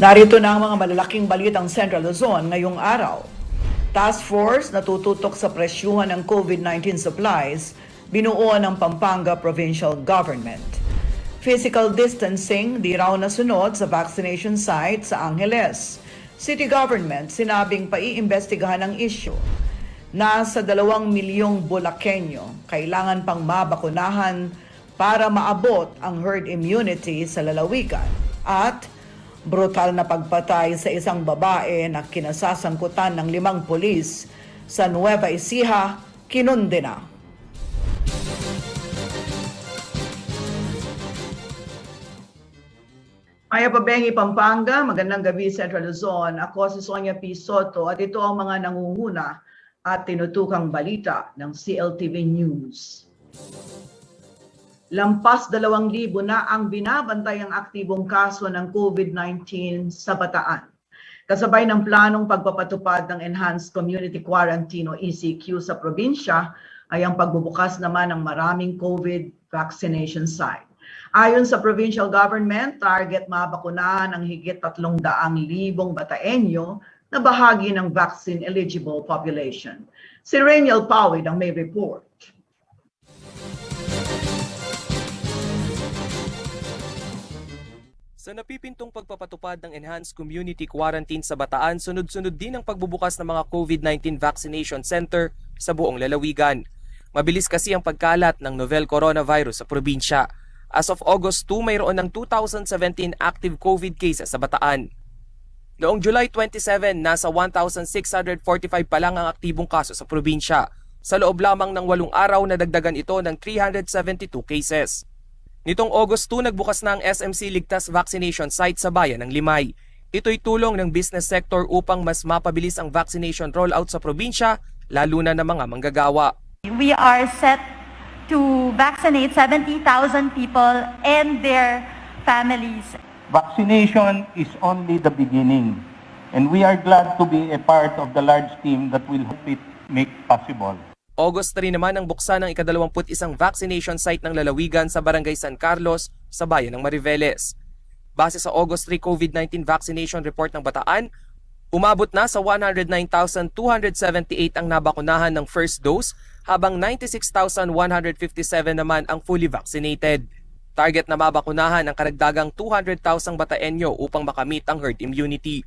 Narito na ang mga malalaking balitang Central Luzon ngayong araw. Task Force na tututok sa presyuhan ng COVID-19 supplies, binuo ng Pampanga Provincial Government. Physical distancing di raw nasunod sa vaccination site sa Angeles. City Government sinabing paiimbestigahan ang issue. Nasa 2 milyong Bulakenyo kailangan pang mabakunahan para maabot ang herd immunity sa lalawigan. At brutal na pagpatay sa isang babae na kinasasangkutan ng 5 pulis sa Nueva Ecija, kinundena. Maya Pabengi, Pampanga, magandang gabi Central Luzon. Ako si Sonia P. Soto at ito ang mga nangunguna at tinutukang balita ng CLTV News. Lampas 2,000 na ang binabantayang aktibong kaso ng COVID-19 sa Bataan. Kasabay ng planong pagpapatupad ng Enhanced Community Quarantine o ECQ sa probinsya ay ang pagbubukas naman ng maraming COVID vaccination site. Ayon sa provincial government, target mabakunahan ang higit 300,000 Bataenyo na bahagi ng vaccine-eligible population. Si Rainiel Pawid ang may report. Sa napipintong pagpapatupad ng Enhanced Community Quarantine sa Bataan, sunod-sunod din ang pagbubukas ng mga COVID-19 vaccination center sa buong lalawigan. Mabilis kasi ang pagkalat ng novel coronavirus sa probinsya. As of August 2, mayroon ng 2,017 active COVID cases sa Bataan. Noong July 27, nasa 1,645 pa lang ang aktibong kaso sa probinsya. Sa loob lamang ng 8 araw, nadagdagan ito ng 372 cases. Nitong August 2, nagbukas na ang SMC Ligtas Vaccination Site sa bayan ng Limay. Ito'y tulong ng business sector upang mas mapabilis ang vaccination rollout sa probinsya, lalo na ng mga manggagawa. We are set to vaccinate 70,000 people and their families. Vaccination is only the beginning, and we are glad to be a part of the large team that will help it make possible. August 3 naman ang buksan ng ika-21 vaccination site ng lalawigan sa Barangay San Carlos sa bayan ng Mariveles. Base sa August 3 COVID-19 vaccination report ng Bataan, umabot na sa 109,278 ang nabakunahan ng first dose, habang 96,157 naman ang fully vaccinated. Target na mabakunahan ang karagdagang 200,000 Bataenyo upang makamit ang herd immunity.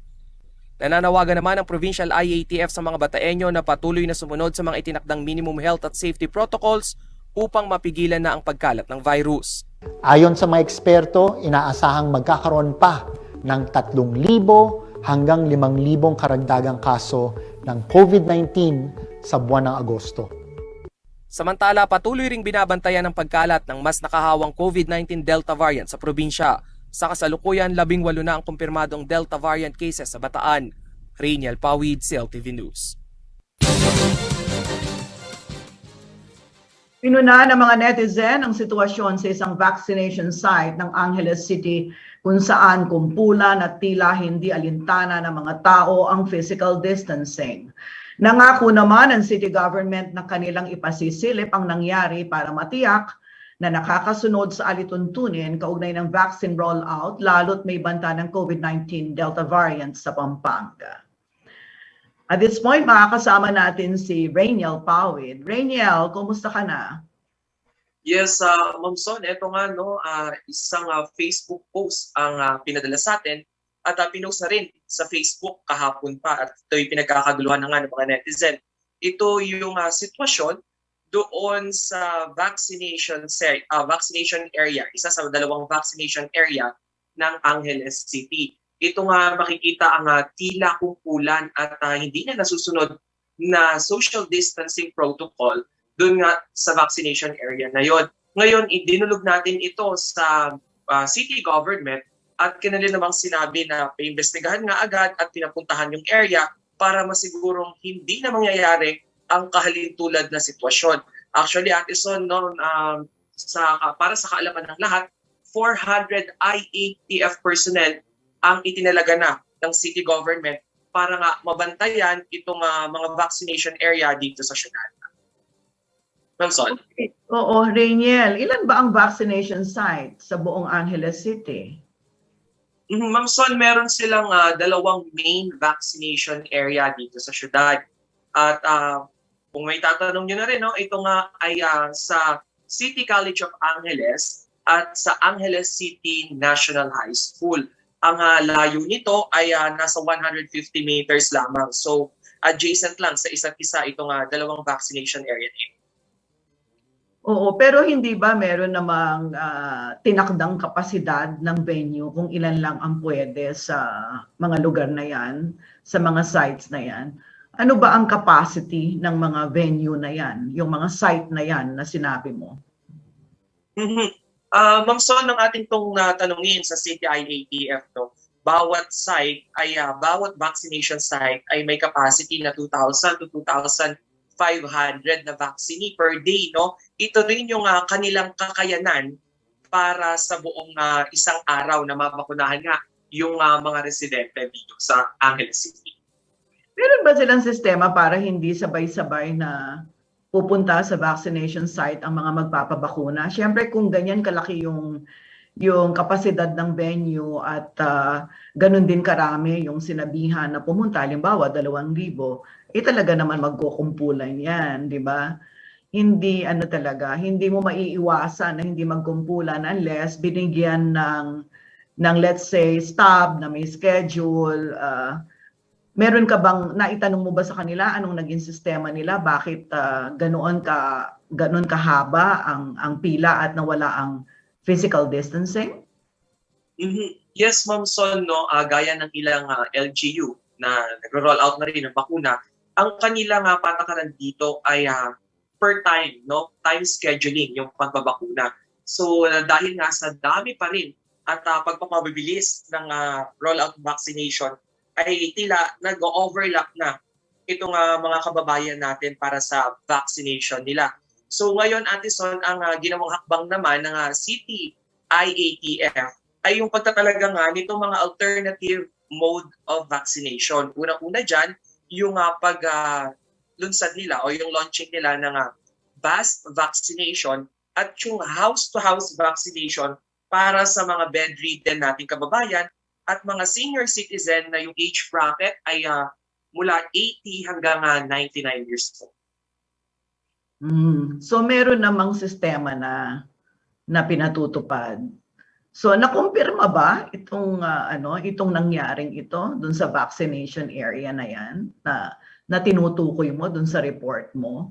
Nananawagan naman ang Provincial IATF sa mga Bataenyo na patuloy na sumunod sa mga itinakdang minimum health at safety protocols upang mapigilan na ang pagkalat ng virus. Ayon sa mga eksperto, inaasahang magkakaroon pa ng 3,000 hanggang 5,000 karagdagang kaso ng COVID-19 sa buwan ng Agosto. Samantala, patuloy ring binabantayan ang pagkalat ng mas nakahawang COVID-19 Delta variant sa probinsya. Sa kasalukuyan, 18 na ang kumpirmadong Delta variant cases sa Bataan. Rainiel Pawid, CLTV News. Pinuna ng mga netizen ang sitwasyon sa isang vaccination site ng Angeles City kung saan kumpulan at tila hindi alintana ng mga tao ang physical distancing. Nangako naman ang city government na kanilang ipasisilip ang nangyari para matiyak na nakakasunod sa alituntunin kaugnay ng vaccine rollout lalo't may banta ng COVID-19 Delta variant sa Pampanga. At this point, makakasama natin si Rainiel Pawid. Rainiel, kumusta ka na? Yes, Ma'am Son, eto nga isang Facebook post ang pinadala sa atin at pinost na rin sa Facebook kahapon pa at ito'y pinagkakaguluhan na nga ng mga netizen. Ito yung sitwasyon doon sa vaccination area, isa sa 2 vaccination area ng Angeles City. Ito nga makikita ang tila kumpulan at hindi na nasusunod na social distancing protocol doon nga sa vaccination area na yon. Ngayon, idinulog natin ito sa city government at kanila namang sinabi na paimbestigahan nga agad at pinapuntahan yung area para masigurong hindi na mangyayari ang kahalintulad na sitwasyon. Actually, Ate Son, para sa kaalaman ng lahat, 400 IATF personnel ang itinalaga na ng city government para nga mabantayan itong mga vaccination area dito sa syudad. Ma'am Son? Okay. Oo, Rainiel, ilan ba ang vaccination site sa buong Angeles City? Ma'am Son, meron silang dalawang main vaccination area dito sa syudad. At kung may tatanong nyo na rin, no, ito nga ay sa City College of Angeles at sa Angeles City National High School. Ang layo nito ay nasa 150 meters lamang. So adjacent lang sa isa't isa itong dalawang vaccination area. Oo, pero hindi ba meron namang tinakdang kapasidad ng venue kung ilan lang ang pwede sa mga lugar na yan, sa mga sites na yan? Ano ba ang capacity ng mga venue na yan, yung mga site na yan na sinabi mo? Ma'am Son, ng ating tong tanungin sa City IATF, no, bawat site ay bawat vaccination site ay may capacity na 2,000 to 2,500 na vaccine per day, no. Ito rin yung kanilang kakayanan para sa buong isang araw na mabakunahan nga yung mga residente dito sa Angeles City. Meron ba silang sistema para hindi sabay-sabay na pupunta sa vaccination site ang mga magpapabakuna? Siyempre kung ganyan kalaki yung kapasidad ng venue at ganun din karami yung sinabihan na pumunta, halimbawa 2,000, talaga naman magkukumpulan yan, di ba? Hindi hindi mo maiiwasan na hindi magkumpulan unless binigyan ng let's say staff na may schedule. Meron ka bang naitanong mo ba sa kanila anong naging sistema nila, bakit ganoon kahaba ang pila at nawala ang physical distancing? Yes, Ma'am Son, no, gaya ng ilang LGU na nagro-roll out na rin ng bakuna, ang kanilang patakaran dito ay per time, no, time scheduling yung pagbabakuna. So dahil nga sa dami pa rin at pagpapabilis ng rollout vaccination ay tila nag-overlap na itong mga kababayan natin para sa vaccination nila. So ngayon, Ate Son, ang ginawang hakbang naman ng City IATF ay yung pagtatalaga nga nitong mga alternative mode of vaccination. Unang-una dyan, yung pag-lunsad nila o yung launching nila ng mass vaccination at yung house-to-house vaccination para sa mga bedridden nating kababayan at mga senior citizen na yung age bracket ay mula 80 hanggang 99 years old. So meron namang sistema na pinatutupad. So nakumpirma ba itong nangyaring ito dun sa vaccination area na yan na tinutukoy mo dun sa report mo?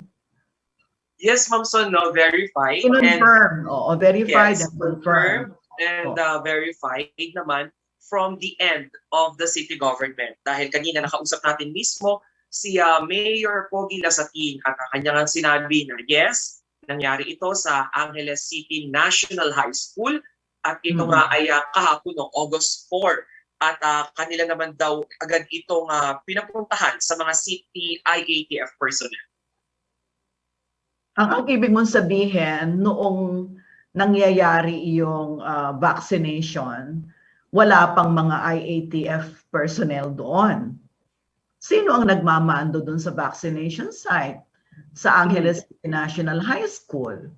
Yes, Ma'am Son, no, verified. Confirm, verified yes, and confirmed. And verified naman from the end of the city government. Dahil kanina nakausap natin mismo si Mayor Pogi Lasatin at kanyang sinabi na yes, nangyari ito sa Angeles City National High School at ito nga ay kahapon noong August 4 at kanila naman daw agad itong pinapuntahan sa mga City IATF personnel. Ang ibig mong sabihin, noong nangyayari yung vaccination, wala pang mga IATF personnel doon. Sino ang nagmamando doon sa vaccination site sa Angeles National High School?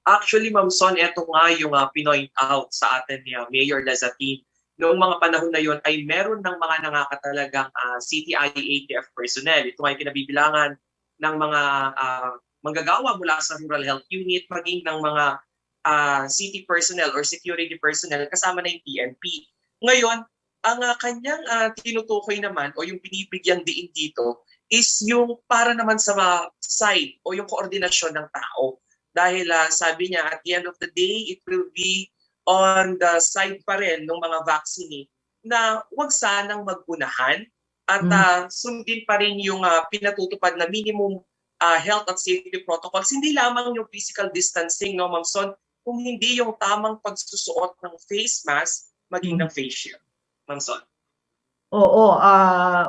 Actually, Ma'am Son, ito nga yung pinoint out sa atin ni Mayor Lazatin. Noong mga panahon na yon ay meron ng mga nangakatalagang City IATF personnel. Ito ay pinabibilangan ng mga manggagawa mula sa Rural Health Unit, maging ng mga city personnel or security personnel kasama na yung PNP. Ngayon, ang kanyang tinutukoy naman o yung pinibigyang diin dito is yung para naman sa side o yung koordinasyon ng tao. Dahil sabi niya, at the end of the day, it will be on the side pa rin ng mga vaccine na huwag sanang magpunahan at sundin pa rin yung pinatutupad na minimum health at safety protocols. Hindi lamang yung physical distancing, no, Ma'am Son, kung hindi yung tamang pagsusuot ng face mask maging ng face shield. Ma'am Son. Oo,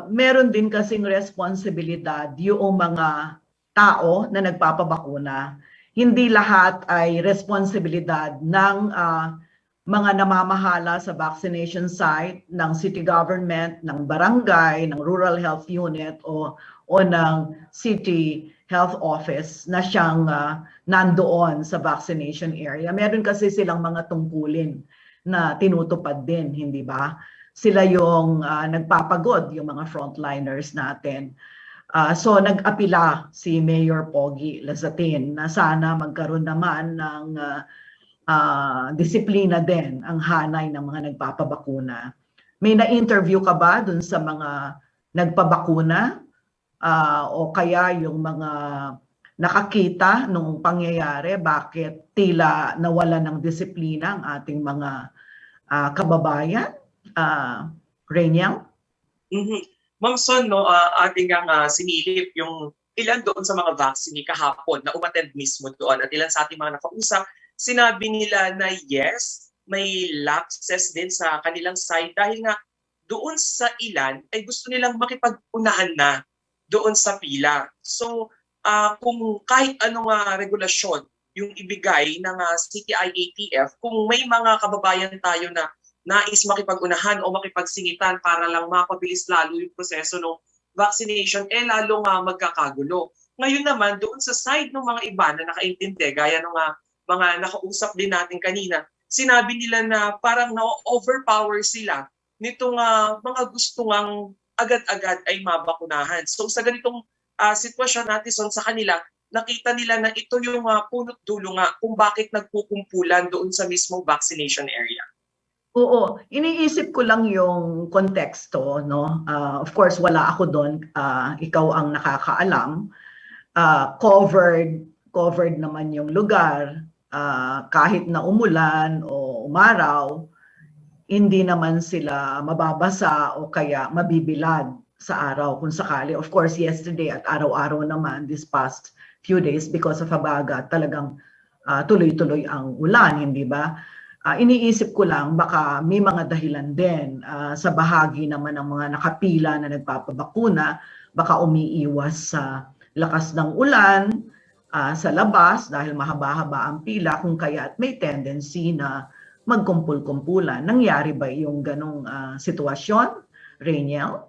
meron din kasing responsibilidad yung mga tao na nagpapabakuna. Hindi lahat ay responsibilidad ng mga namamahala sa vaccination site, ng city government, ng barangay, ng rural health unit o ng city health office na siyang nandoon sa vaccination area. Meron kasi silang mga tungkulin na tinutupad din, hindi ba? Sila yung nagpapagod, yung mga frontliners natin. So nag-apila si Mayor Pogi Lazatin na sana magkaroon naman ng disiplina din ang hanay ng mga nagpapabakuna. May na-interview ka ba dun sa mga nagpabakuna o kaya yung mga nakakita nung pangyayari, bakit tila nawala ng disiplina ang ating mga kababayan? Rainiel? Ma'am Son, ating sinilip yung ilan doon sa mga vaccine kahapon na umattend mismo doon at ilan sa ating mga nakausap, sinabi nila na yes, may lapses din sa kanilang side dahil nga doon sa ilan ay gusto nilang makipag-unahan na doon sa pila. So kung kahit anong regulasyon yung ibigay ng CTI-ATF, kung may mga kababayan tayo na nais makipag-unahan o makipagsingitan para lang mapabilis lalo yung proseso ng vaccination, lalo nga magkakagulo. Ngayon naman, doon sa side ng mga iba na nakaintindi, gaya ng mga nakausap din natin kanina, sinabi nila na parang na-overpower sila nitong mga gusto ngang agad-agad ay mabakunahan. So sa ganitong sitwasyon natin sa kanila, nakita nila na ito yung punot dulo nga kung bakit nagkukumpulan doon sa mismong vaccination area. Oo, iniisip ko lang yung konteksto, no? Of course, wala ako doon. Ikaw ang nakakaalam. Covered naman yung lugar. Kahit na umulan o umaraw, hindi naman sila mababasa o kaya mabibilad sa araw kung sakali. Of course, yesterday at araw-araw naman this past few days because of Habagat, talagang tuloy-tuloy ang ulan, hindi ba? Iniisip ko lang baka may mga dahilan din sa bahagi naman ng mga nakapila na nagpapabakuna, baka umiiwas sa lakas ng ulan sa labas dahil mahaba-haba ang pila, kung kaya't may tendency na magkumpul-kumpulan. Nangyari ba yung ganong sitwasyon, Rainiel?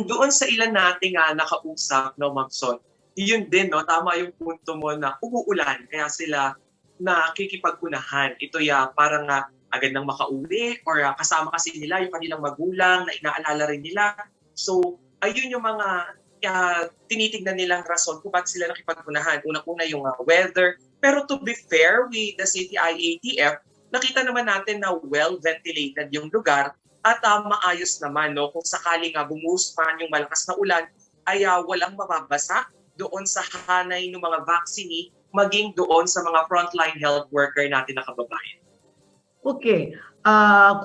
Doon sa ilan nating nakausap, no, Ma'am Son, yun din, no, tama yung punto mo na umuulan kaya sila nakikipag-unahan. Ito parang agad nang makauwi or kasama kasi nila yung kanilang magulang na inaalala rin nila. So, ayun yung mga tinitignan nilang rason kung bakit sila nakipag-unahan. Unang-una yung weather. Pero to be fair with the CTI-ATF, nakita naman natin na well-ventilated yung lugar at maayos naman, no, kung sakaling bumuhos pa yung malakas na ulan ay walang mababasa doon sa hanay ng mga vaccine, maging doon sa mga frontline health worker natin na kababayan. Okay.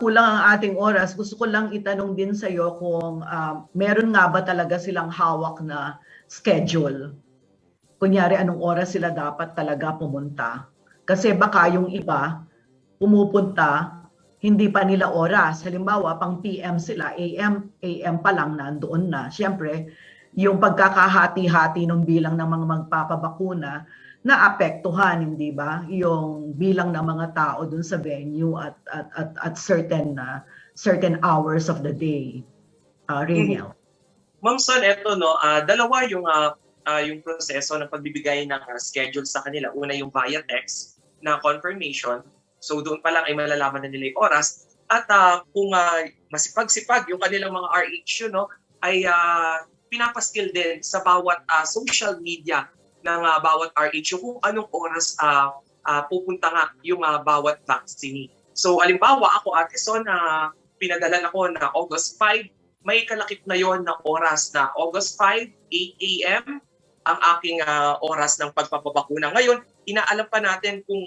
Kulang ang ating oras. Gusto ko lang itanong din sa iyo kung meron nga ba talaga silang hawak na schedule. Kunyari, anong oras sila dapat talaga pumunta. Kasi baka yung iba pumupunta, hindi pa nila oras. Halimbawa, pang PM sila, AM pa lang nandoon na. Siyempre, yung pagkakahati-hati ng bilang ng mga magpapabakuna, naapektuhan, hindi ba, yung bilang ng mga tao dun sa venue at certain hours of the day. Rainiel. Ma'am Son, eto, no, dalawa yung proseso ng pagbibigay ng schedule sa kanila. Una yung via text na confirmation. So doon pa lang ay malalaman na nila yung oras. At kung masipag-sipag yung kanilang mga RH, no, ay pinapaskill din sa bawat social media ng bawat RH kung anong oras pupunta nga yung bawat vaccine. So alimbawa ako, Ate Son, pinadalan ako na August 5, may kalakip na yon na oras na August 5, 8 a.m. ang aking oras ng pagpapabakuna. Ngayon, inaalam pa natin kung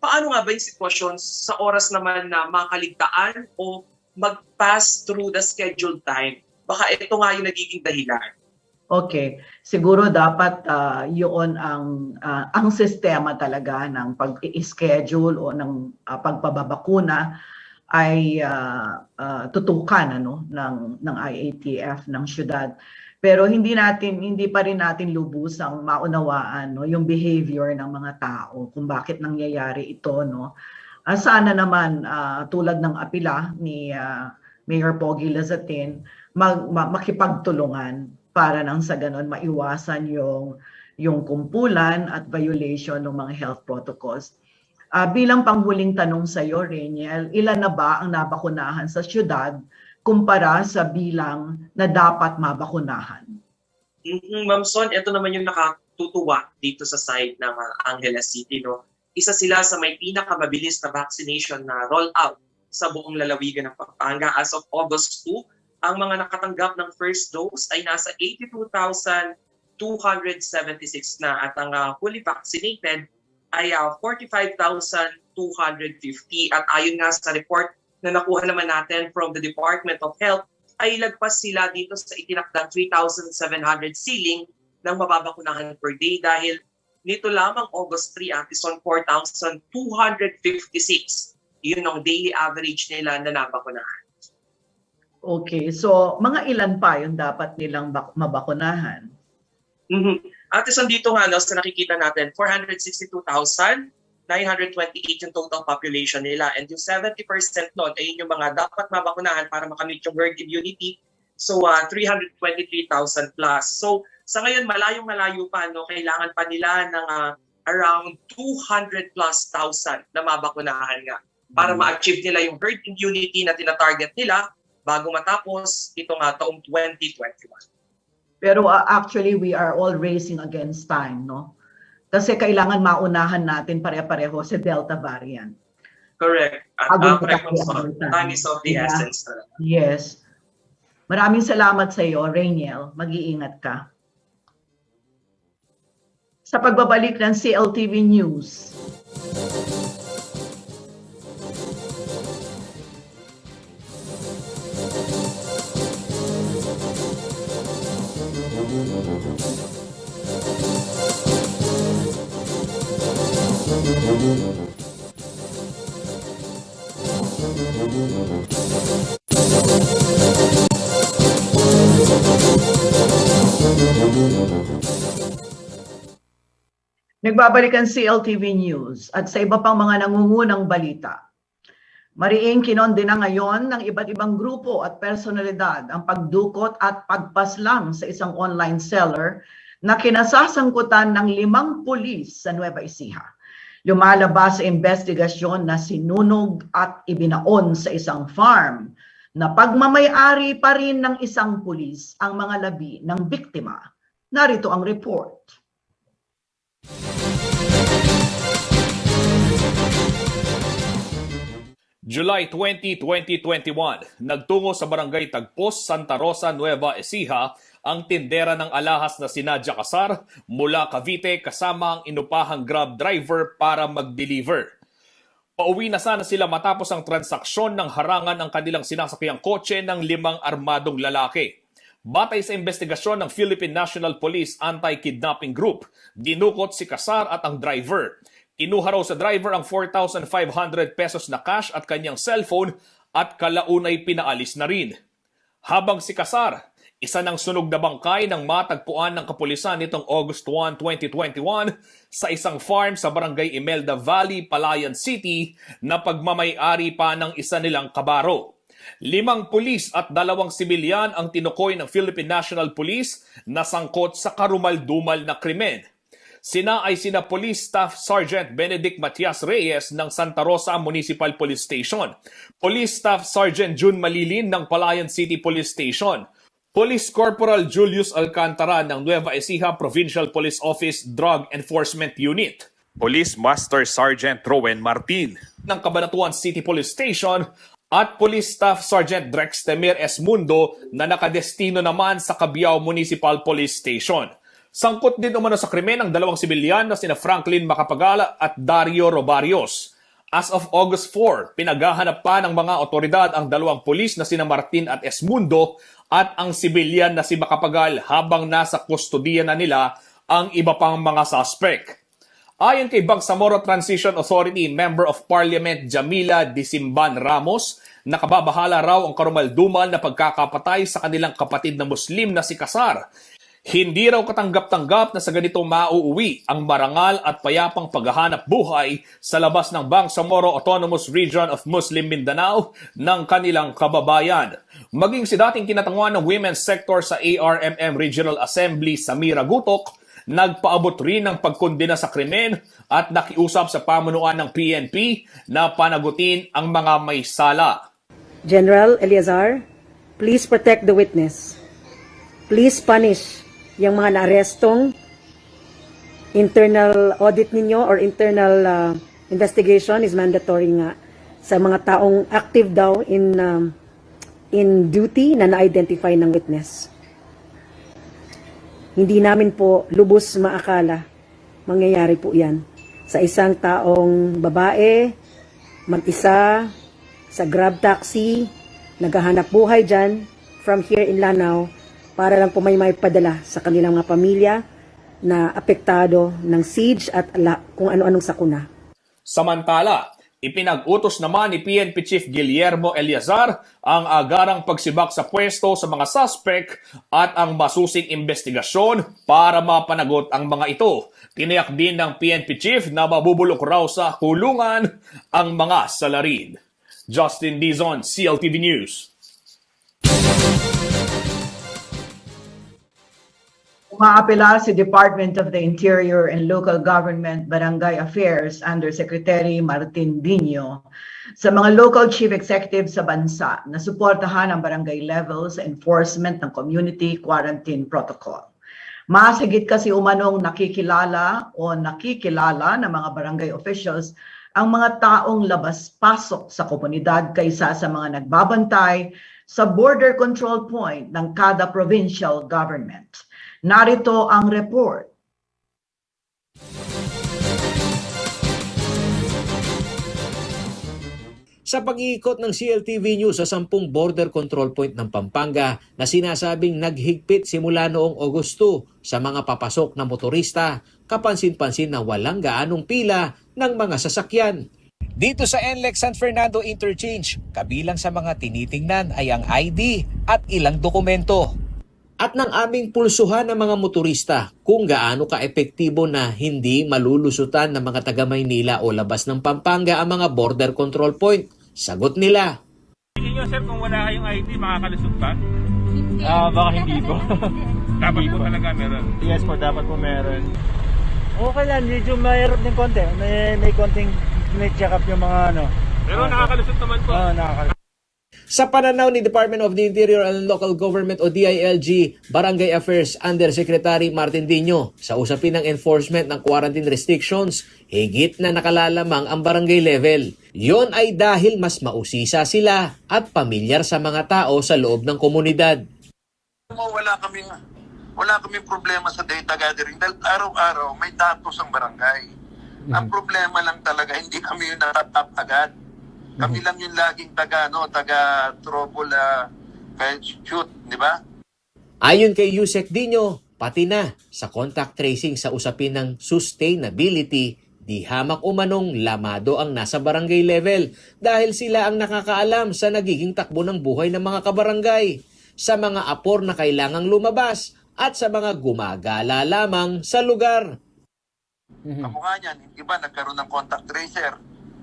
paano nga ba yung sitwasyon sa oras naman na makaligtaan o mag-pass through the scheduled time. Baka ito nga yung nagiging dahilan. Okay, siguro dapat yun ang sistema talaga ng pag-i-schedule o ng pagpababakuna ay tutukan ng IATF ng syudad. Pero hindi pa rin natin lubusang maunawaan yung behavior ng mga tao kung bakit nangyayari ito, no. Sana naman tulad ng apila ni Mayor Pogi Lazatin makipagtulungan para nang sa ganon maiwasan yung kumpulan at violation ng mga health protocols. Bilang panghuling tanong sa iyo, Reniel, ilan na ba ang nabakunahan sa syudad kumpara sa bilang na dapat mabakunahan? Ma'am Son, ito naman yung nakatutuwa dito sa side ng Angeles City. No? Isa sila sa may pinakamabilis na vaccination na roll-out sa buong lalawigan ng Pampanga. As of August 2, ang mga nakatanggap ng first dose ay nasa 82,276 na at ang fully vaccinated ay 45,250 at ayon nga sa report na nakuha naman natin from the Department of Health ay lagpas sila dito sa itinakdang 3,700 ceiling ng mababakunahan per day dahil nito lamang August 3 is on 4,256. Yun ang daily average nila na nabakunahan. Okay, so mga ilan pa yung dapat nilang mabakunahan? At dito nga, no, sa nakikita natin, 462,928 yung total population nila. And yung 70% nun, ay yung mga dapat mabakunahan para makamit yung herd immunity. So, 323,000 plus. So, sa ngayon, malayong-malayo pa, no, kailangan pa nila ng around 200 plus thousand na mabakunahan nga para ma-achieve nila yung herd immunity na tinatarget nila bago matapos itong taong 2021. Pero actually, we are all racing against time, no? Kasi kailangan maunahan natin pare-pareho sa Delta variant. Correct. At time is of the essence. Yes. Maraming salamat sa iyo, Reniel. Mag-iingat ka. Sa pagbabalik ng CLTV News. Nagbabalik ang CLTV News at sa iba pang mga nangungunang balita. Mariing kinondena ngayon ng iba't ibang grupo at personalidad ang pagdukot at pagpaslang sa isang online seller na kinasasangkutan ng 5 pulis sa Nueva Ecija. Lumalabas sa investigasyon na sinunog at ibinaon sa isang farm na pagmamay-ari pa rin ng isang pulis ang mga labi ng biktima. Narito ang report. July 20, 2021, nagtungo sa Barangay Tagpos, Santa Rosa, Nueva Ecija ang tindera ng alahas na si Nadia Casar mula Cavite kasama ang inupahang Grab driver para mag-deliver. Pauwi na sana sila matapos ang transaksyon ng harangan ang kanilang sinasakyang kotse ng 5 armadong lalaki. Batay sa investigasyon ng Philippine National Police Anti-Kidnapping Group, dinukot si Casar at ang driver. Kinuha raw sa driver ang 4,500 pesos na cash at kanyang cellphone at kalaunay pinaalis na rin. Habang si Casar, isa ng sunog na bangkay ng matagpuan ng kapulisan nitong August 1, 2021 sa isang farm sa Barangay Imelda Valley, Palayan City na pagmamay-ari pa ng isa nilang kabaro. 5 pulis at 2 sibilyan ang tinukoy ng Philippine National Police na sangkot sa karumal-dumal na krimen. Sina Police Staff Sergeant Benedict Matias Reyes ng Santa Rosa Municipal Police Station, Police Staff Sergeant June Malilin ng Palayan City Police Station, Police Corporal Julius Alcantara ng Nueva Ecija Provincial Police Office Drug Enforcement Unit, Police Master Sergeant Rowen Martin ng Cabanatuan City Police Station at Police Staff Sergeant Drex Temer Esmundo na nakadestino naman sa Cabiao Municipal Police Station. Sangkot din umano sa krimen ang 2 sibilyan na sina Franklin Macapagala at Dario Robarios. As of August 4, pinaghahanap pa ng mga otoridad ang 2 pulis na sina Martin at Esmundo at ang sibilyan na si Macapagal habang nasa kustodiya na nila ang iba pang mga suspect. Ayon kay Bangsamoro Transition Authority Member of Parliament Jamila Disimban Ramos, nakababahala raw ang karumal-dumal na pagkakapatay sa kanilang kapatid na Muslim na si Casar. Hindi raw katanggap-tanggap na sa ganito mauuwi ang marangal at payapang paghahanap buhay sa labas ng Bangsamoro Autonomous Region of Muslim Mindanao ng kanilang kababayan. Maging si dating kinatanguan ng women's sector sa ARMM Regional Assembly Samira Gutok, nagpaabot rin ng pagkondena sa krimen at nakiusap sa pamunuan ng PNP na panagutin ang mga may sala. General Eleazar, please protect the witness. Please punish yung mga naarestong internal audit ninyo or internal investigation is mandatory nga sa mga taong active daw in duty na na-identify ng witness. Hindi namin po lubos maakala mangyayari po yan sa isang taong babae, mag-isa, sa grab taxi, naghahanap buhay dyan from here in Lanao para lang po may padala sa kanilang mga pamilya na apektado ng siege at kung ano-anong sakuna. Samantala, ipinag-utos naman ni PNP Chief Guillermo Eleazar ang agarang pagsibak sa pwesto sa mga suspect at ang masusing investigasyon para mapanagot ang mga ito. Tiniyak din ng PNP Chief na mabubulok raw sa kulungan ang mga salarin. Justin Dizon, CLTV News. Umaapela si Department of the Interior and Local Government Barangay Affairs Undersecretary Martin Dino sa mga local chief executives sa bansa na suportahan ang barangay level sa enforcement ng community quarantine protocol. Mas higit kasi umanong nakikilala ng mga barangay officials ang mga taong labas-pasok sa komunidad kaysa sa mga nagbabantay sa border control point ng kada provincial government. Narito ang report. Sa pag-iikot ng CLTV News sa 10 border control point ng Pampanga na sinasabing naghigpit simula noong Agosto sa mga papasok na motorista, kapansin-pansin na walang gaanong pila ng mga sasakyan. Dito sa NLEX San Fernando Interchange, kabilang sa mga tinitingnan ay ang ID at ilang dokumento. At nang aming pulsuhan ng mga motorista kung gaano ka-epektibo na hindi malulusutan ng mga taga Maynila o labas ng Pampanga ang mga border control point, sagot nila. Tingin nyo sir kung wala kayong ID, makakalusot ba? Baka hindi po. Dapat po talaga meron. Yes po, dapat po meron. Okay lang, medyo mayroon din konti. May konting check up yung mga ano. Pero nakakalusot naman po. Oo, nakakalusot. Sa pananaw ni Department of the Interior and Local Government o DILG, Barangay Affairs Undersecretary Martin Dino, sa usapin ng enforcement ng quarantine restrictions, higit na nakalalamang ang barangay level. Yon ay dahil mas mausisa sila at pamilyar sa mga tao sa loob ng komunidad. Wala kaming problema sa data gathering dahil araw-araw may datos ang barangay. Ang problema lang talaga, hindi kami yung natatap agad. Kami lang yung laging taga trouble shoot, di ba? Ayon kay Yusek Dino, pati na sa contact tracing sa usapin ng sustainability, di hamak umanong lamado ang nasa barangay level dahil sila ang nakakaalam sa nagiging takbo ng buhay ng mga kabarangay, sa mga apor na kailangang lumabas at sa mga gumagala lamang sa lugar. Kamukha niyan, hindi ba nagkaroon ng contact tracer?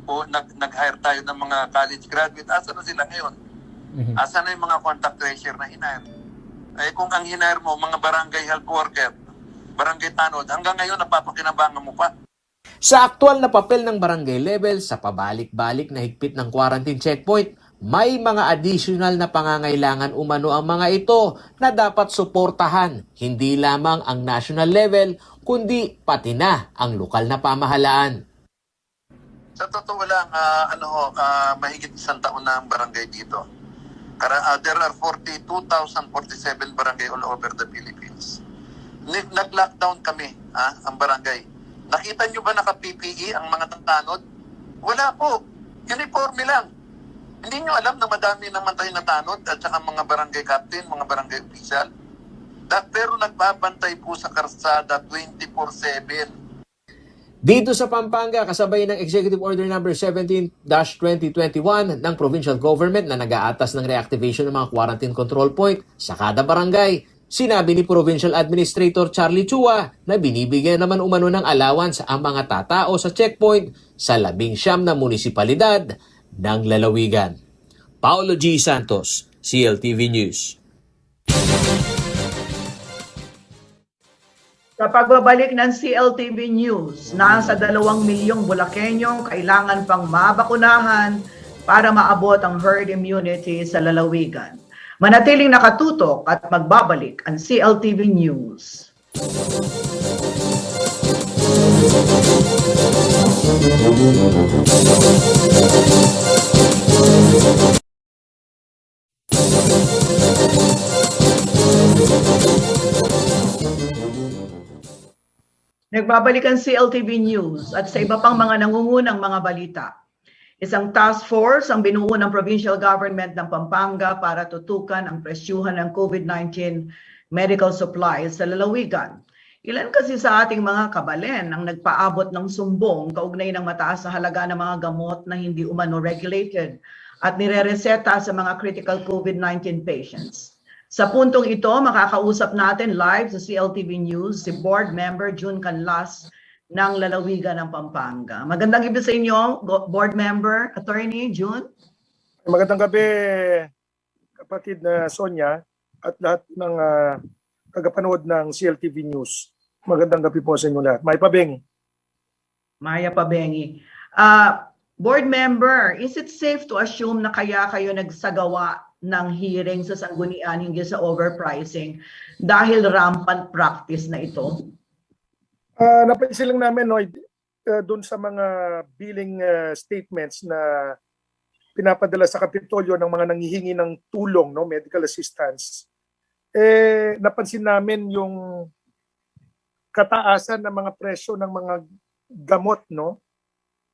O nag-hire tayo ng mga college graduate, asa na sila ngayon? Asa na yung mga contact tracer na hinire? Eh kung ang hinire mo, mga barangay health worker, barangay tanod, hanggang ngayon napapakinabangan mo pa. Sa aktual na papel ng barangay level sa pabalik-balik na higpit ng quarantine checkpoint, may mga additional na pangangailangan umano ang mga ito na dapat suportahan, hindi lamang ang national level, kundi pati na ang lokal na pamahalaan. Sa totoo lang, mahigit 1 taon na ang barangay dito. There are 42,047 barangay all over the Philippines. Nag-lockdown kami, ang barangay. Nakita nyo ba naka-PPE ang mga tanod? Wala po. Uniforme lang. Hindi nyo alam na madami naman tayo na tanod at saka mga barangay captain, mga barangay official. Pero nagbabantay po sa karsada 24/7. Dito sa Pampanga, kasabay ng Executive Order No. 17-2021 ng Provincial Government na nag-aatas ng reactivation ng mga quarantine control point sa kada barangay. Sinabi ni Provincial Administrator Charlie Chua na binibigyan naman umano ng allowance ang mga tatao sa checkpoint sa 19 na munisipalidad ng lalawigan. Paolo G. Santos, CLTV News. Sa pagbabalik ng CLTV News, nasa 2 milyong Bulakenyo kailangan pang mabakunahan para maabot ang herd immunity sa lalawigan. Manatiling nakatutok at magbabalik ang CLTV News. Nagbabalik ang CLTV News at sa iba pang mga nangungunang mga balita. Isang task force ang binuo ng provincial government ng Pampanga para tutukan ang presyuhan ng COVID-19 medical supplies sa lalawigan. Ilan kasi sa ating mga kabalen ang nagpaabot ng sumbong kaugnay ng mataas na halaga ng mga gamot na hindi umano regulated at nirereseta sa mga critical COVID-19 patients. Sa puntong ito, makakausap natin live sa CLTV News si Board Member June Canlas ng Lalawigan ng Pampanga. Magandang gabi sa inyo, Board Member, Attorney June. Magandang gabi, kapatid na Sonia at lahat ng tagapanood ng CLTV News. Magandang gabi po sa inyo lahat. May Pabengi. Maya Pabengi. Board Member, is it safe to assume na kaya kayo nagsagawa ng hearing sa sanggunian hinggil sa overpricing dahil rampant practice na ito? Napansin lang namin doon sa mga billing statements na pinapadala sa Kapitolyo ng mga nanghihingi ng tulong, medical assistance. Napansin namin yung kataasan ng mga presyo ng mga gamot,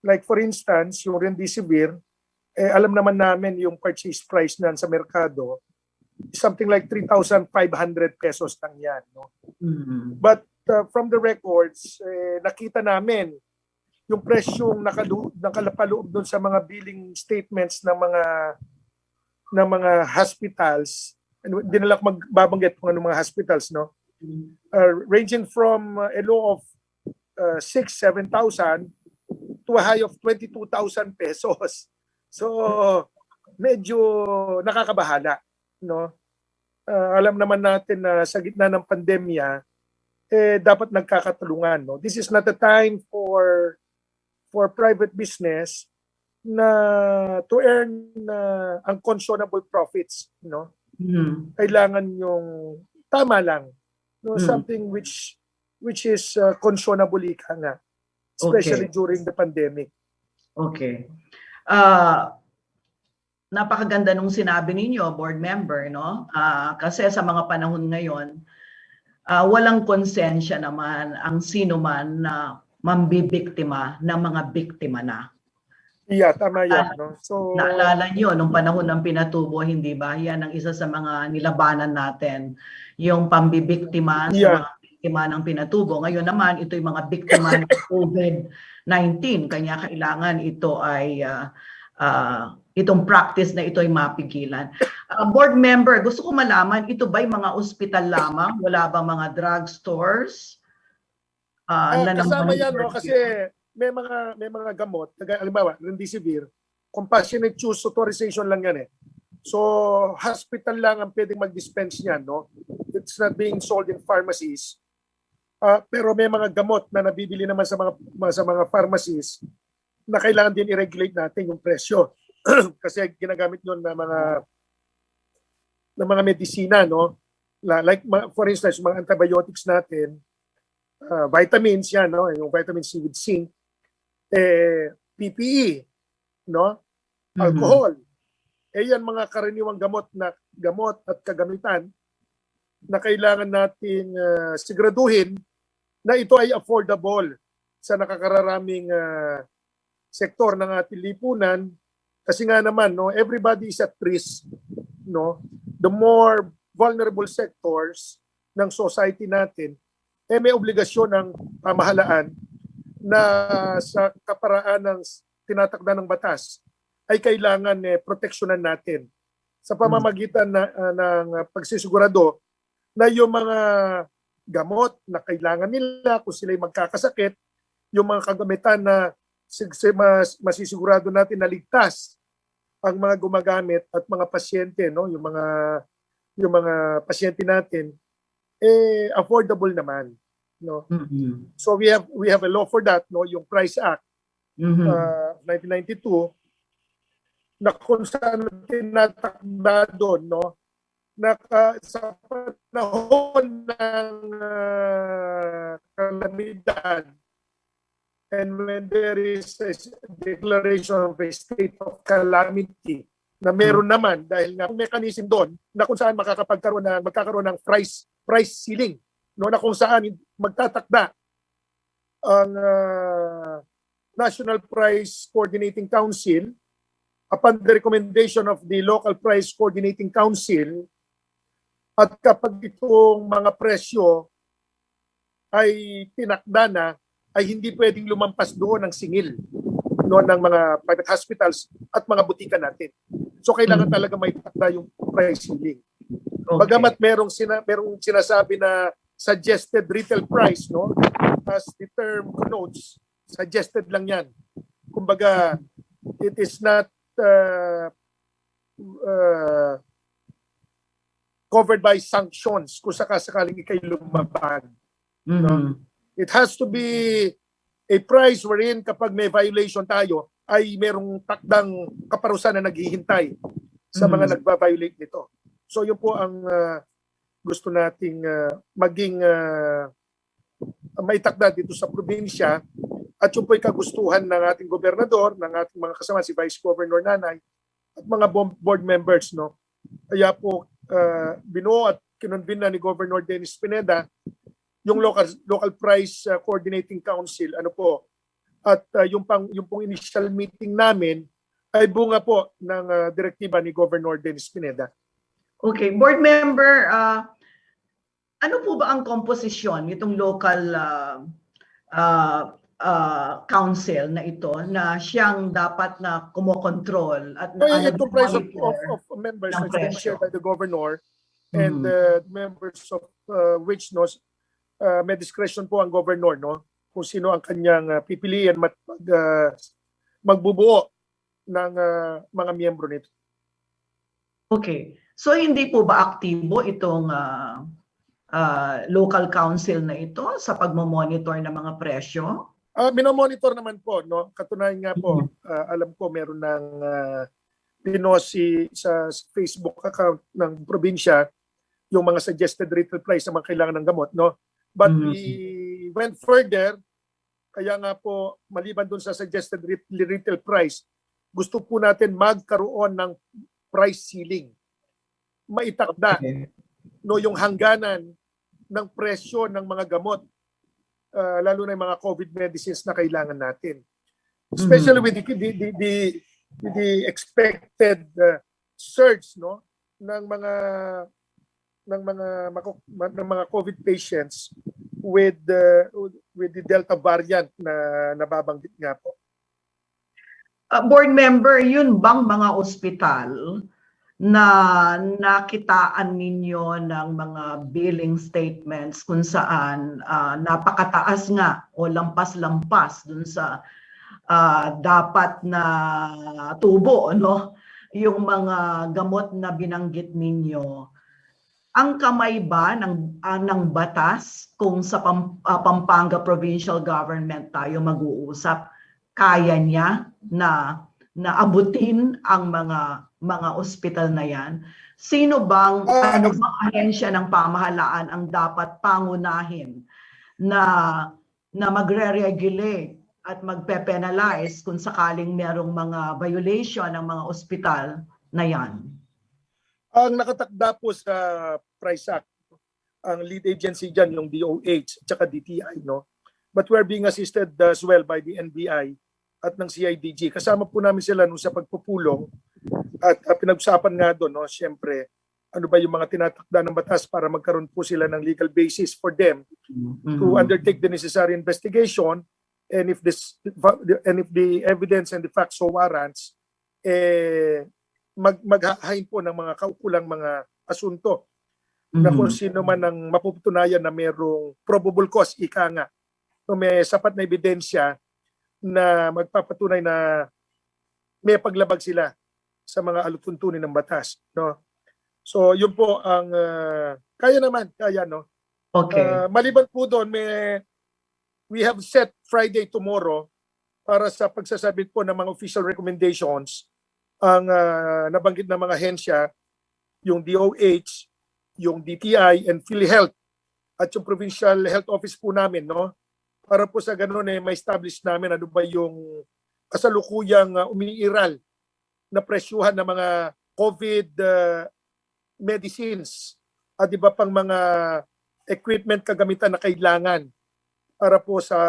Like for instance, yung Remdesivir, alam naman namin yung purchase price nan sa merkado, something like 3,500 pesos lang yan. But from the records, nakita namin yung presyong nakalapaloob doon sa mga billing statements ng mga hospitals. Hindi na lang magbabanggit kung anong mga hospitals, ranging from a low of 6,000-7,000 to a high of 22,000 pesos. So, medyo nakakabahala, alam naman natin na sa gitna ng pandemya, dapat nagkakatulungan, This is not a time for private business na to earn unconscionable profits, Kailangan yung tama lang, something which is conscionable ika nga, especially during the pandemic. Okay. Napakaganda nung sinabi ninyo, board member, kasi sa mga panahon ngayon, walang konsensya naman ang sino man na mambibiktima ng mga biktima na. Yeah, tama yan. So, naalala nyo, nung panahon ng Pinatubo, hindi ba? Yan ang isa sa mga nilabanan natin, yung pambibiktima sa mga biktima ng Pinatubo. Ngayon naman, ito yung mga biktima ng COVID-19. Kanya kailangan ito ay itong practice na ito ay mapigilan. Board member, gusto ko malaman, ito ba'y mga ospital lamang? Wala ba mga drugstores? Kasama yan, kasi may mga gamot, halimbawa, Remdesivir, compassionate use authorization lang yan . So, hospital lang ang pwedeng mag-dispense niyan, It's not being sold in pharmacies. Pero may mga gamot na nabibili naman sa mga pharmacies na kailangan din i-regulate natin yung presyo. Kasi ginagamit yun na mga medisina, Like for instance, mga antibiotics natin, vitamins yan, yung vitamin C with zinc, PPE, alcohol. Yan mga karaniwang gamot at kagamitan na kailangan natin siguraduhin na ito ay affordable sa nakakararaming sektor ng ating lipunan. Kasi nga naman, everybody is at risk. The more vulnerable sectors ng society natin, may obligasyon ng pamahalaan na sa kaparaan ng tinatakda ng batas ay kailangan proteksyonan natin sa pamamagitan ng pagsisigurado na yung mga gamot na kailangan nila kung sila'y magkakasakit, yung mga kagamitan na masisigurado natin na ligtas ang mga gumagamit at mga pasyente, yung mga pasyente natin, affordable naman. no. Mhm. So we have a law for that, no, yung Price Act Mhm. 1992, na kung saan tinatakda doon, no, na sa panahon ng kalamidad, and when there is a declaration of a state of calamity, na meron naman dahil nga mechanism doon na kung saan magkakaroon ng price ceiling, no, na kung saan magtatakda ang National Price Coordinating Council upon the recommendation of the Local Price Coordinating Council, at kapag itong mga presyo ay tinakda na, ay hindi pwedeng lumampas doon ng singil, no, ng mga private hospitals at mga butika natin. So kailangan talaga may takda yung price ceiling. Bagamat merong sinasabi na suggested retail price, no, as the term connotes, suggested lang yan. Kumbaga, it is not covered by sanctions kung sakaling ikay lumabag. No? It has to be a price wherein kapag may violation tayo, ay merong takdang kaparusahan na naghihintay sa mga nagba-violate nito. So yun po ang gusto nating maging maitakda dito sa probinsya, at yun po ay kagustuhan ng ating gobernador, ng ating mga kasama, si Vice Governor Nanay, at mga board members, no. Kaya po binuo at kinonvene na ni Governor Dennis Pineda yung local price coordinating council, ano po, at yung pong initial meeting namin ay bunga po ng direktiba ni Governor Dennis Pineda. Okay, board member, ano po ba ang komposisyon nitong local council na ito na siyang dapat na kumokontrol at Itong price of members ng na being presyo. shared by the governor, and members of which, no, may discretion po ang governor, no, kung sino ang kanyang pipiliin magbubuo ng mga miyembro nito. Okay. So hindi po ba aktibo itong local council na ito sa pagmo-monitor ng mga presyo? Minomonitor naman po, no. Katunayan nga po, alam ko meron ng pinosi sa Facebook account ng probinsya yung mga suggested retail price na mga kailangan ng gamot, no. But we went further, kaya nga po maliban dun sa suggested retail price, gusto po natin magkaroon ng price ceiling. Maitakda, no, yung hangganan ng presyo ng mga gamot, lalo na yung mga COVID medicines na kailangan natin. Especially with the expected surge, no, ng mga COVID patients with the Delta variant na nababanggit nga po. Board member, yun bang mga ospital na nakitaan ninyo ng mga billing statements kung saan napakataas nga o lampas-lampas dun sa dapat na tubo, no? Yung mga gamot na binanggit ninyo, ang kamay ba ng batas kung sa Pampanga Provincial Government tayo mag-uusap, kaya niya na abutin ang mga ospital na yan? Sino bang ano bang ahensya ng pamahalaan ang dapat pangunahin na magre-regulate at magpe-penalize kung sakaling merong mga violation ng mga ospital na yan? Ang nakatakda po sa Price Act, ang lead agency dyan, yung DOH at saka DTI, no? But we're being assisted as well by the NBI at ng CIDG. Kasama po namin sila nung sa pagpupulong at pinag-usapan nga doon, no, siyempre, ano ba yung mga tinatakda ng batas para magkaroon po sila ng legal basis for them to undertake the necessary investigation, and if the evidence and the facts so warrants, maghahain po ng mga kaukulang mga asunto na kung sino man ang mapuputunayan na mayroong probable cause, ika nga, o may sapat na ebidensya na magpapatunay na may paglabag sila sa mga alutuntunin ng batas, no. So yun po ang kaya, no, Okay. Maliban po doon, we have set Friday tomorrow para sa pagsasabit po ng mga official recommendations ang nabanggit na mga hensya, yung DOH, yung DTI, and PhilHealth at yung Provincial Health Office po namin, no? Para po sa ganun ma-establish namin ano ba yung kasalukuyang umiiral na presyuhan ng mga COVID medicines at iba pang mga equipment kagamitan na kailangan para po sa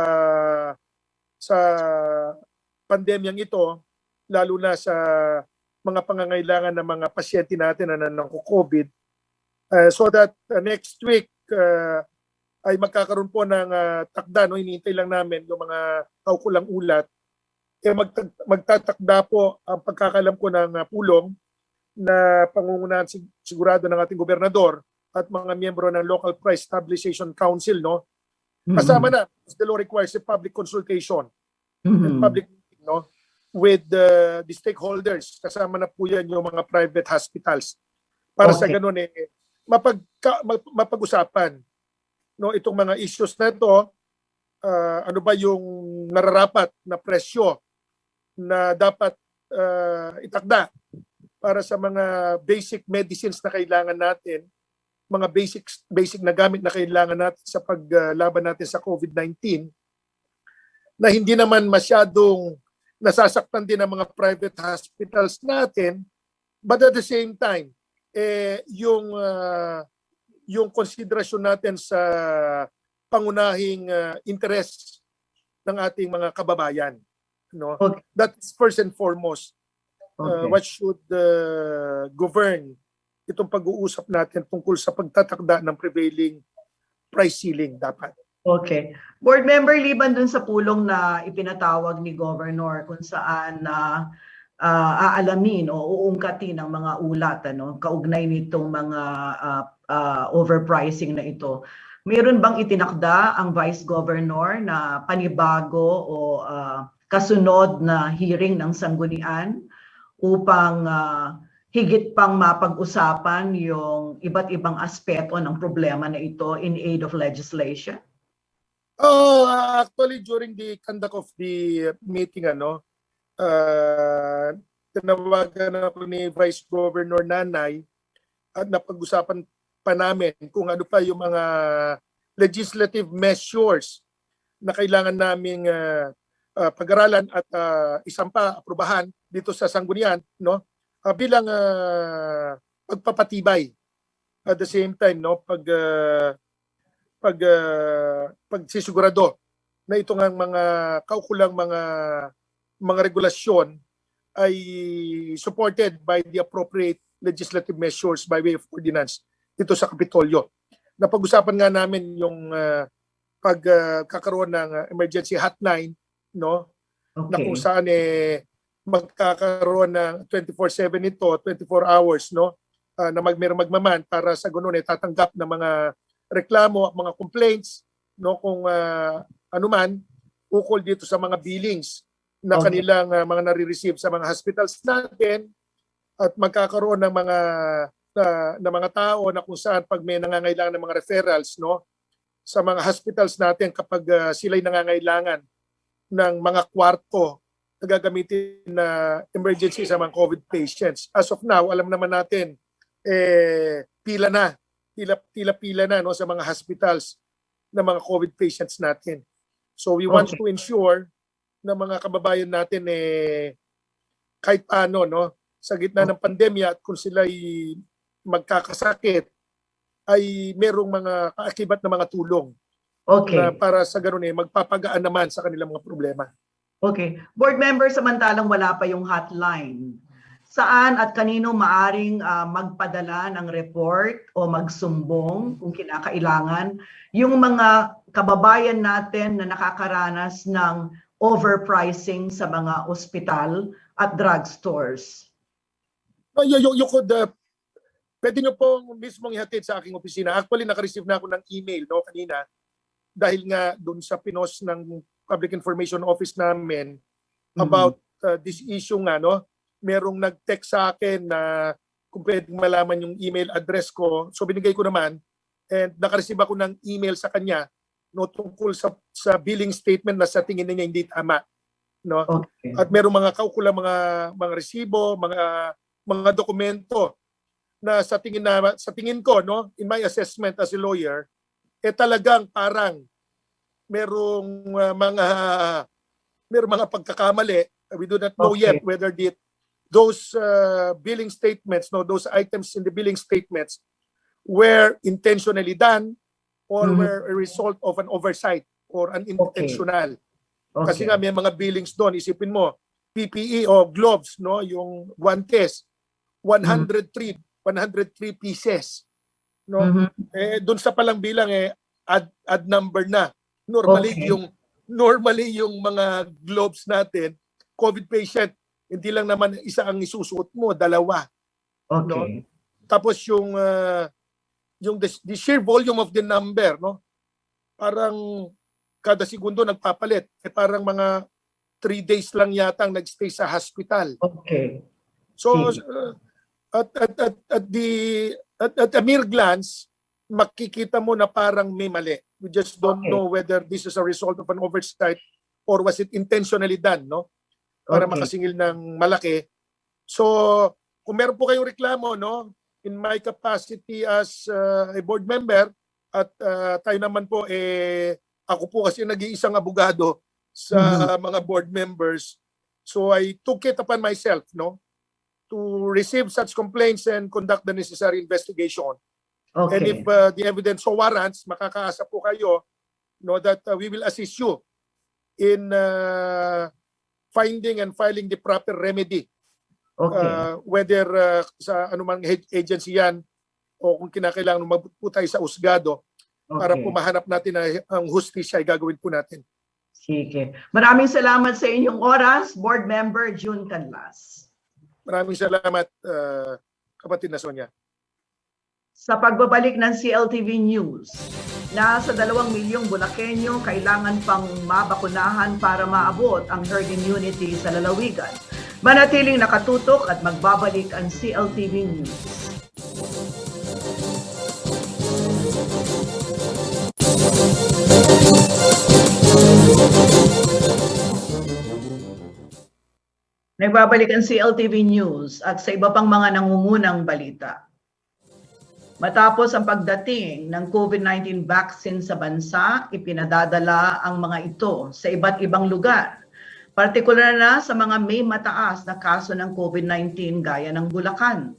pandemyang ito, lalo na sa mga pangangailangan ng mga pasyente natin na nangko-COVID, so that next week ay magkakaroon po ng takda, no? Hinihintay lang namin yung mga kaukulang ulat. Magtatakda po ang pagkakalam ko ng pulong na pangungunahan sigurado ng ating gobernador at mga miyembro ng Local Price Stabilization Council, no? Kasama na, the law requires a public consultation and public meeting, no? With the stakeholders. Kasama na po yan yung mga private hospitals. Para sa ganun mapag-usapan, no, itong mga issues na ito, ano ba yung nararapat na presyo na dapat itakda para sa mga basic medicines na kailangan natin, mga basic na gamit na kailangan natin sa paglaban natin sa COVID-19, na hindi naman masyadong nasasaktan din ang mga private hospitals natin, but at the same time, yung konsiderasyon natin sa pangunahing interes ng ating mga kababayan, no? Okay. That's first and foremost. Okay. What should govern itong pag-uusap natin tungkol sa pagtatakda ng prevailing price ceiling dapat. Okay. Board member, liban dun sa pulong na ipinatawag ni Governor kung saan aalamin o uungkatin ang mga ulat, ano, kaugnay nitong mga overpricing na ito. Mayroon bang itinakda ang Vice Governor na panibago o kasunod na hearing ng sanggunian upang higit pang mapag-usapan yung iba't ibang aspeto ng problema na ito in aid of legislation? Actually, during the conduct of the meeting, tinawagan ako ni Vice Governor Nanay at napag-usapan pa namin kung ano pa yung mga legislative measures na kailangan naming pag-aralan at isampa, aprubahan dito sa sanggunian, no? Bilang pagpapatibay at the same time, no, pagsisigurado na ito ng mga kaukulang mga regulasyon ay supported by the appropriate legislative measures by way of ordinance dito sa Kapitolyo. Napag-usapan nga namin yung pagkakaroon ng emergency hotline, no? Okay. Na kung saan magkakaroon ng 24/7 ito, 24 hours, no? Na magmaman para sa ganun tatanggap ng mga reklamo at mga complaints, no, kung anuman ukol dito sa mga billings na kanilang mga nare-receive sa mga hospitals natin, at magkakaroon ng mga tao na kung saan pag may nangangailangan ng mga referrals, no, sa mga hospitals natin kapag sila'y nangangailangan ng mga kwarto na gagamitin na emergency sa mga COVID patients. As of now, alam naman natin pila na no, sa mga hospitals ng mga COVID patients natin. So we want to ensure na mga kababayan natin kahit paano, no, sa gitna ng pandemya at kung sila ay magkakasakit ay merong mga kaakibat na mga tulong na para sa ganun magpapagaan naman sa kanilang mga problema. Okay. Board member, samantalang wala pa yung hotline, saan at kanino maaring magpadala ng report o magsumbong kung kinakailangan yung mga kababayan natin na nakakaranas ng overpricing sa mga ospital at drugstores? You could, pwede nyo pong mismong ihatid sa aking opisina. Actually, naka-receive na ako ng email, no, kanina, dahil nga dun sa pinos ng Public Information Office namin about this issue nga, no. Merong nag-text sa akin na kung pwedeng malaman yung email address ko. So binigay ko naman, And nakareceive ako ng email sa kanya no, tungkol sa billing statement na sa tingin niya hindi tama. No? Okay. At merong mga kaukulang mga resibo, mga dokumento na sa tingin ko, no, in my assessment as a lawyer, talagang parang merong mga pagkakamali. We do not know yet whether those billing statements, no, those items in the billing statements were intentionally done or were a result of an oversight or unintentional. Kasi nga may mga billings doon, isipin mo, PPE o gloves, no, yung guantes, 103 pieces. No? Doon sa palang bilang add number na. Normally yung mga gloves natin, COVID patient, hindi lang naman isa ang isusuot mo, dalawa. No? Tapos yung the sheer volume of the number, no? Parang kada segundo nagpapalit. Parang mga 3 days lang yata ang nagstay sa hospital. So at a mere glance, makikita mo na parang may mali. We just don't know whether this is a result of an oversight or was it intentionally done, no? Para makasingil ng malaki. So, kung meron po kayong reklamo, no, in my capacity as a board member at tayo naman po ako po kasi nag-iisang abogado sa mga board members. So I took it upon myself, no, to receive such complaints and conduct the necessary investigation. And if the evidence so warrants, makakaasa po kayo, no, that we will assist you in finding and filing the proper remedy. Whether sa anumang agency yan o kung kinakailangan magpunta po tayo sa usgado para po mahanap natin na ang hustisya ay gagawin po natin. Sige. Maraming salamat sa inyong oras, Board Member June Canlas. Maraming salamat, kapatid na Sonia. Sa pagbabalik ng CLTV News, nasa 2 milyong Bulakenyo kailangan pang mabakunahan para maabot ang herd immunity sa lalawigan. Manatiling nakatutok at magbabalik ang CLTV News. Nagbabalik ang CLTV News at sa iba pang mga nangungunang balita. Matapos ang pagdating ng COVID-19 vaccine sa bansa, ipinadadala ang mga ito sa iba't ibang lugar. Partikular na sa mga may mataas na kaso ng COVID-19 gaya ng Bulacan.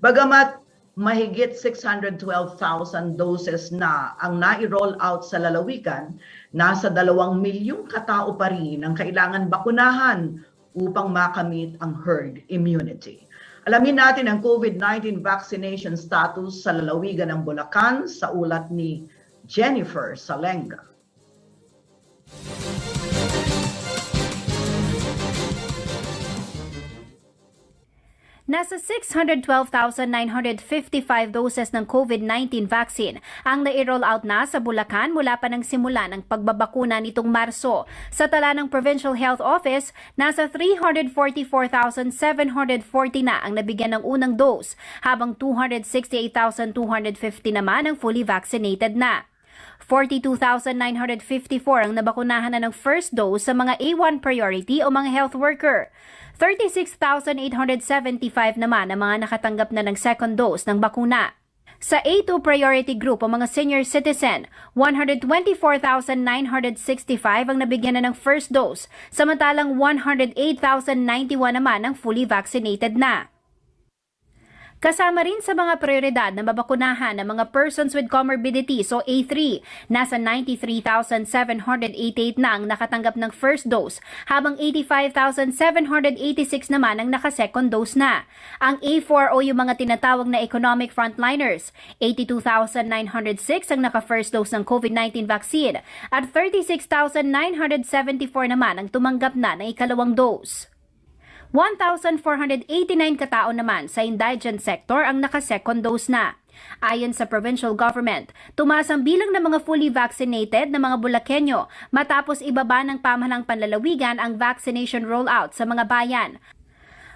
Bagamat mahigit 612,000 doses na ang nai-roll out sa lalawigan, nasa 2 milyong katao pa rin ang kailangan bakunahan upang makamit ang herd immunity. Alamin natin ang COVID-19 vaccination status sa lalawigan ng Bulacan sa ulat ni Jennifer Salenga. Nasa 612,955 doses ng COVID-19 vaccine ang nai-roll out na sa Bulacan mula pa ng simula ng pagbabakuna nitong Marso. Sa tala ng Provincial Health Office, nasa 344,740 na ang nabigyan ng unang dose, habang 268,250 naman ang fully vaccinated na. 42,954 ang nabakunahan na ng first dose sa mga A1 priority o mga health worker. 36,875 naman ang mga nakatanggap na ng second dose ng bakuna. Sa A2 priority group o mga senior citizen, 124,965 ang nabigyan na ng first dose, samantalang 108,091 naman ang fully vaccinated na. Kasama rin sa mga prioridad na mabakunahan ng mga persons with comorbidities o A3, nasa 93,788 na ang nakatanggap ng first dose, habang 85,786 naman ang naka-second dose na. Ang A4 o yung mga tinatawag na economic frontliners, 82,906 ang naka-first dose ng COVID-19 vaccine at 36,974 naman ang tumanggap na ng ikalawang dose. 1,489 katao naman sa indigent sector ang naka-second dose na. Ayon sa provincial government, tumaas ang bilang ng mga fully vaccinated na mga Bulakenyo matapos ibaba ng pamahalang panlalawigan ang vaccination rollout sa mga bayan.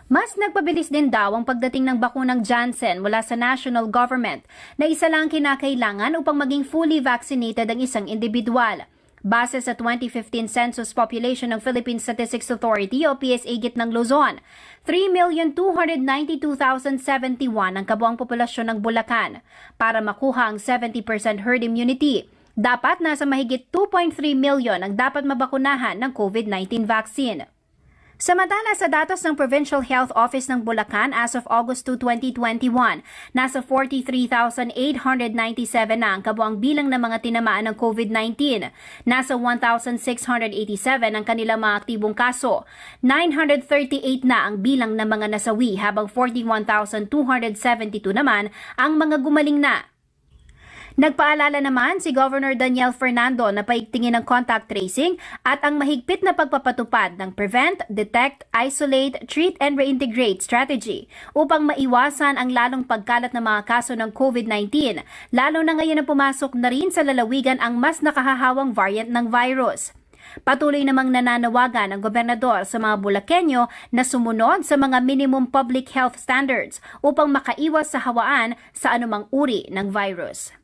Mas nagpabilis din daw ang pagdating ng bakunang Janssen mula sa national government na isa lang kinakailangan upang maging fully vaccinated ang isang individual. Base sa 2015 Census Population ng Philippine Statistics Authority o PSA ng Luzon, 3,292,071 ang kabuang populasyon ng Bulacan. Para makuha ang 70% herd immunity, dapat nasa mahigit 2.3 million ang dapat mabakunahan ng COVID-19 vaccine. Samantala sa datos ng Provincial Health Office ng Bulacan as of August 2, 2021, nasa 43,897 na ang kabuang bilang ng mga tinamaan ng COVID-19. Nasa 1,687 ang kanilang mga aktibong kaso. 938 na ang bilang ng mga nasawi habang 41,272 naman ang mga gumaling na. Nagpaalala naman si Governor Daniel Fernando na paigtingin ang contact tracing at ang mahigpit na pagpapatupad ng Prevent, Detect, Isolate, Treat and Reintegrate strategy upang maiwasan ang lalong pagkalat ng mga kaso ng COVID-19, lalo na ngayon na pumasok na rin sa lalawigan ang mas nakahahawang variant ng virus. Patuloy namang nananawagan ang gobernador sa mga Bulakenyo na sumunod sa mga minimum public health standards upang makaiwas sa hawaan sa anumang uri ng virus.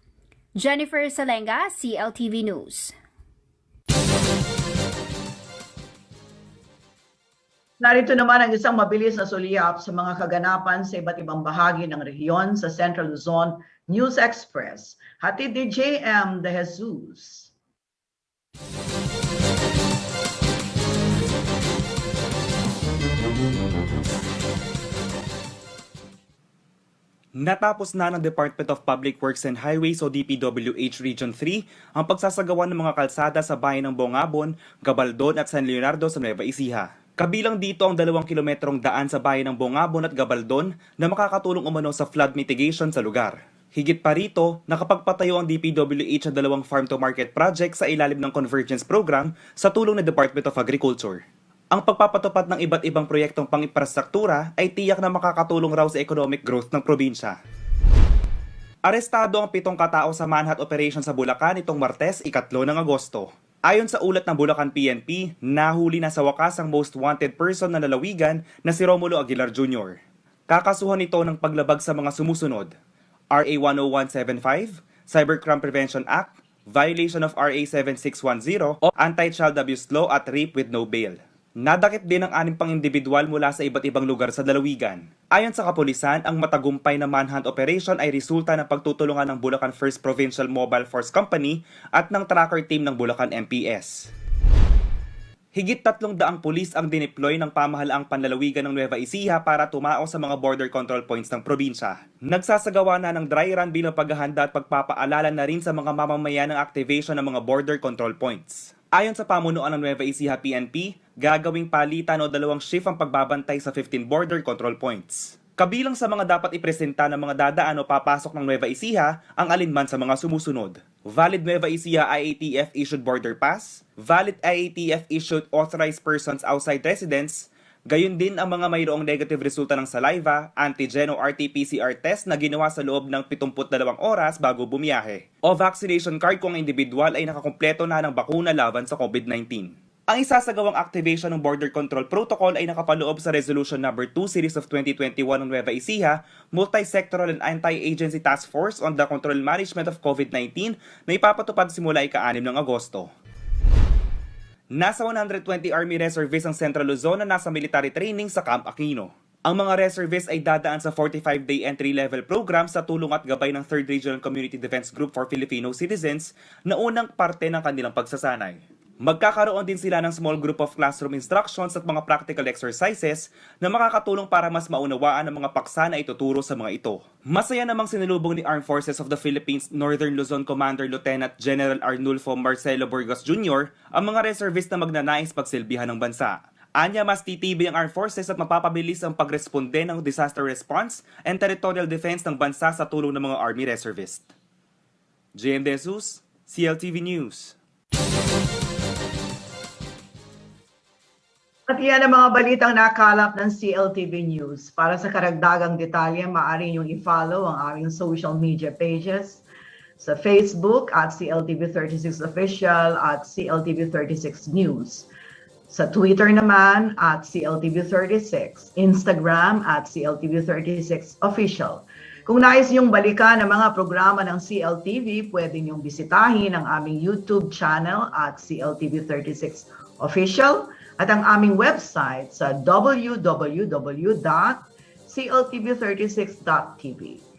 Jennifer Salenga, CLTV News. Narito naman ang isang mabilis na sulyap sa mga kaganapan sa iba't ibang bahagi ng rehiyon sa Central Luzon News Express. Hatid ni JM De Jesus. Natapos na ng Department of Public Works and Highways o DPWH Region 3 ang pagsasagawa ng mga kalsada sa bayan ng Bongabon, Gabaldon at San Leonardo sa Nueva Ecija. Kabilang dito ang 2 kilometrong daan sa bayan ng Bongabon at Gabaldon na makakatulong umano sa flood mitigation sa lugar. Higit pa rito, nakapagpatayo ang DPWH sa 2 farm-to-market project sa ilalim ng Convergence Program sa tulong ng Department of Agriculture. Ang pagpapatupad ng iba't ibang proyektong pang-infrastruktura ay tiyak na makakatulong raw sa economic growth ng probinsya. Arestado ang 7 katao sa manhunt operation sa Bulacan itong Martes, 3 ng Agosto. Ayon sa ulat ng Bulacan PNP, nahuli na sa wakas ang most wanted person na lalawigan na si Romulo Aguilar Jr. Kakasuhan ito ng paglabag sa mga sumusunod: RA 10175, Cybercrime Prevention Act, violation of RA 7610 o Anti-Child Abuse Law at rape with no bail. Nadakip din ang 6 pang individual mula sa iba't ibang lugar sa lalawigan. Ayon sa kapulisan, ang matagumpay na manhunt operation ay resulta ng pagtutulungan ng Bulacan 1st Provincial Mobile Force Company at ng tracker team ng Bulacan MPS. Higit 300 pulis ang dineploy ng pamahalaang panlalawigan ng Nueva Ecija para tumao sa mga border control points ng probinsya. Nagsasagawa na ng dry run bilang paghahanda at pagpapaalala na rin sa mga mamamayan ng activation ng mga border control points. Ayon sa pamunuan ng Nueva Ecija PNP, gagawing palitan o 2 shift ang pagbabantay sa 15 border control points. Kabilang sa mga dapat ipresenta ng mga dadaan o papasok ng Nueva Ecija ang alinman sa mga sumusunod: valid Nueva Ecija IATF issued border pass, valid IATF issued authorized persons outside residence, gayon din ang mga mayroong negative resulta ng saliva, antigen o RT-PCR test na ginawa sa loob ng 72 oras bago bumiyahe, o vaccination card kung ang individual ay nakakumpleto na ng bakuna laban sa COVID-19. Ang isasagawang activation ng Border Control Protocol ay nakapaloob sa Resolution No. 2 Series of 2021 ng Nueva Ecija, Multi-Sectoral and Anti-Agency Task Force on the Control Management of COVID-19 na ipapatupad simula ika-6 ng Agosto. Nasa 120 Army Reservists ang Central Luzon na nasa military training sa Camp Aquino. Ang mga reservists ay dadaan sa 45-day entry-level program sa tulong at gabay ng 3rd Regional Community Defense Group for Filipino Citizens na unang parte ng kanilang pagsasanay. Magkakaroon din sila ng small group of classroom instructions at mga practical exercises na makakatulong para mas maunawaan ang mga paksa na ituturo sa mga ito. Masaya namang sinulubong ni Armed Forces of the Philippines Northern Luzon Commander Lieutenant General Arnulfo Marcelo Burgos Jr. ang mga reservists na magnanais pagsilbihan ng bansa. Anya, mas titibay ang Armed Forces at mapapabilis ang pagresponde ng disaster response and territorial defense ng bansa sa tulong ng mga Army reservists. JM De Jesus, CLTV News. At iyan ang mga balitang nakalap ng CLTV News. Para sa karagdagang detalye, maaari niyong i-follow ang aming social media pages sa Facebook at CLTV36 Official at CLTV36 News. Sa Twitter naman at CLTV36, Instagram at CLTV36Official. Kung nais niyong balikan ang mga programa ng CLTV, pwede niyong bisitahin ang aming YouTube channel at CLTV36Official at ang aming website sa www.cltv36.tv.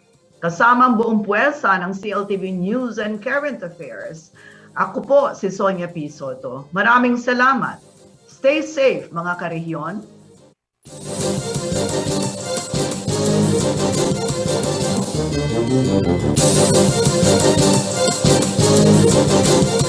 Kasama ang buong puwersa ng CLTV News and Current Affairs, ako po si Sonia P. Soto. Maraming salamat. Stay safe mga karehiyon. Thank you.